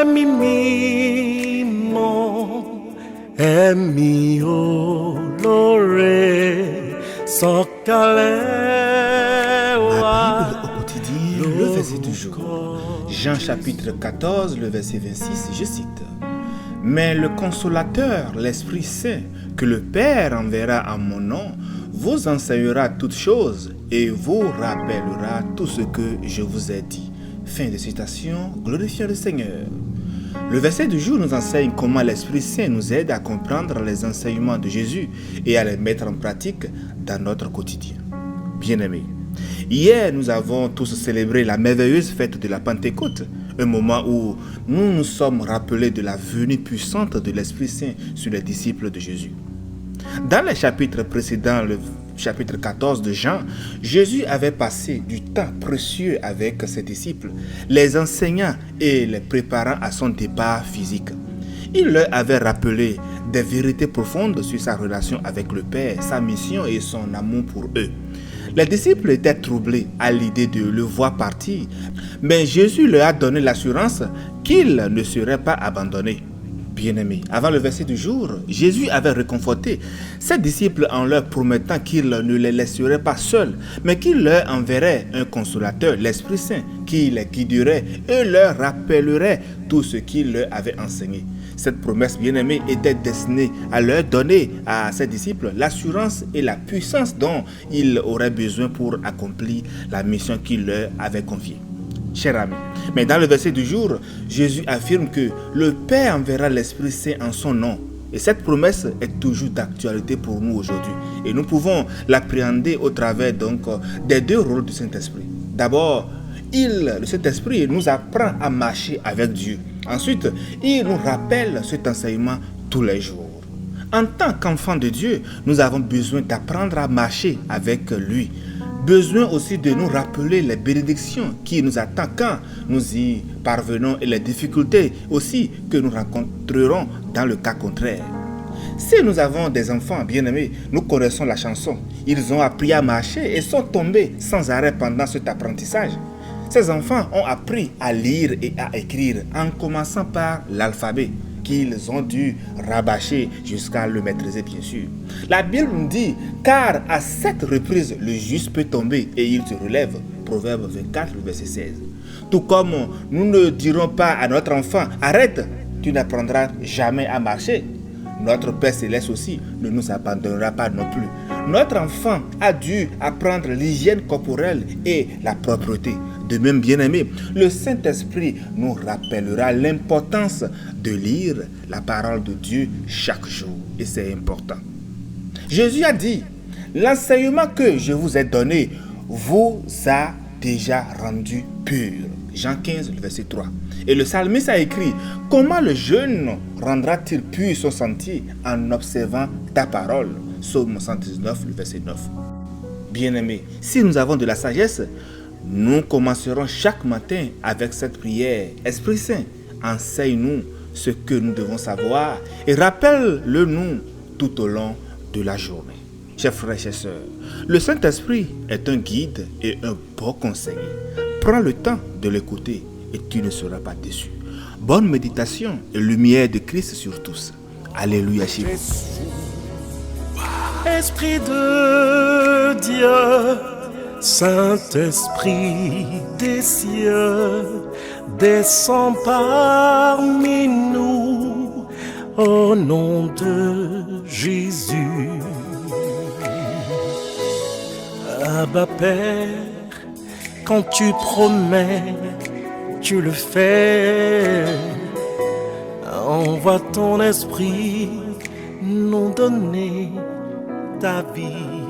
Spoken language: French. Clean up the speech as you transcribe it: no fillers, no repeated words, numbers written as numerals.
Emimimo, emi olore, sokalewa. La Bible au quotidien, le verset du jour. Jean chapitre 14, le verset 26, je cite. Mais le consolateur, l'Esprit Saint, que le Père enverra en mon nom, vous enseignera toutes choses et vous rappellera tout ce que je vous ai dit. Fin de citation, glorifions le Seigneur. Le verset du jour nous enseigne comment l'Esprit Saint nous aide à comprendre les enseignements de Jésus et à les mettre en pratique dans notre quotidien. Bien-aimés, hier nous avons tous célébré la merveilleuse fête de la Pentecôte, un moment où nous nous sommes rappelés de la venue puissante de l'Esprit Saint sur les disciples de Jésus. Dans les chapitres précédents, le chapitre 14 de Jean, Jésus avait passé du temps précieux avec ses disciples, les enseignant et les préparant à son départ physique. Il leur avait rappelé des vérités profondes sur sa relation avec le Père, sa mission et son amour pour eux. Les disciples étaient troublés à l'idée de le voir partir, mais Jésus leur a donné l'assurance qu'il ne serait pas abandonné. Bien-aimés, avant le verset du jour, Jésus avait réconforté ses disciples en leur promettant qu'il ne les laisserait pas seuls, mais qu'il leur enverrait un consolateur, l'Esprit Saint, qui les guiderait et leur rappellerait tout ce qu'il leur avait enseigné. Cette promesse, bien-aimée, était destinée à leur donner à ses disciples l'assurance et la puissance dont ils auraient besoin pour accomplir la mission qu'il leur avait confiée. Chers amis, mais dans le verset du jour, Jésus affirme que le Père enverra l'Esprit Saint en son nom. Et cette promesse est toujours d'actualité pour nous aujourd'hui. Et nous pouvons l'appréhender au travers donc des deux rôles du Saint-Esprit. D'abord, le Saint-Esprit nous apprend à marcher avec Dieu. Ensuite, il nous rappelle cet enseignement tous les jours. En tant qu'enfants de Dieu, nous avons besoin d'apprendre à marcher avec lui. Besoin aussi de nous rappeler les bénédictions qui nous attendent quand nous y parvenons et les difficultés aussi que nous rencontrerons dans le cas contraire. Si nous avons des enfants bien-aimés, nous connaissons la chanson. Ils ont appris à marcher et sont tombés sans arrêt pendant cet apprentissage. Ces enfants ont appris à lire et à écrire en commençant par l'alphabet qu'ils ont dû rabâcher jusqu'à le maîtriser bien sûr. La Bible nous dit, car à 7 reprises le juste peut tomber et il se relève. Proverbe 24, verset 16. Tout comme nous ne dirons pas à notre enfant, arrête, tu n'apprendras jamais à marcher. Notre Père Céleste aussi ne nous abandonnera pas non plus. Notre enfant a dû apprendre l'hygiène corporelle et la propreté. De même, bien-aimé, le Saint-Esprit nous rappellera l'importance de lire la parole de Dieu chaque jour. Et c'est important. Jésus a dit, l'enseignement que je vous ai donné vous a déjà rendu pur. Jean 15, verset 3. Et le psalmiste a écrit, comment le jeune rendra-t-il pur son sentier en observant ta parole? Psaume 119, verset 9. Bien-aimés, si nous avons de la sagesse, nous commencerons chaque matin avec cette prière. Esprit Saint, enseigne-nous ce que nous devons savoir et rappelle-le-nous tout au long de la journée. Chers frères et chers sœurs, le Saint-Esprit est un guide et un bon conseiller. Prends le temps de l'écouter et tu ne seras pas déçu. Bonne méditation et lumière de Christ sur tous. Alléluia chez vous. Esprit de Dieu, Saint-Esprit des cieux, descends parmi nous, au nom de Jésus. Abba Père, quand tu promets, tu le fais. Envoie ton esprit nous donner ta vie.